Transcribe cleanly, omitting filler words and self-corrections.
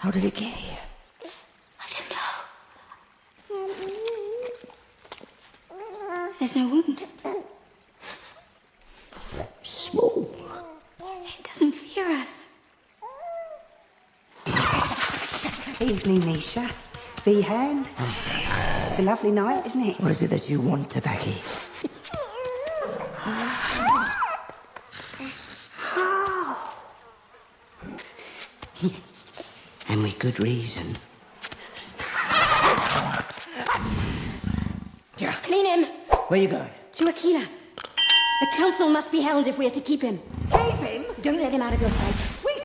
How did it get here? I don't know. There's no wound. Small. It doesn't fear us. Evening, Nisha. Behan. It's a lovely night, isn't it? What is it that you want, Tabaki? And with good reason. Clean him! Where you going? To Aquila. The council must be held if we are to keep him. Keep him? Don't let him out of your sight.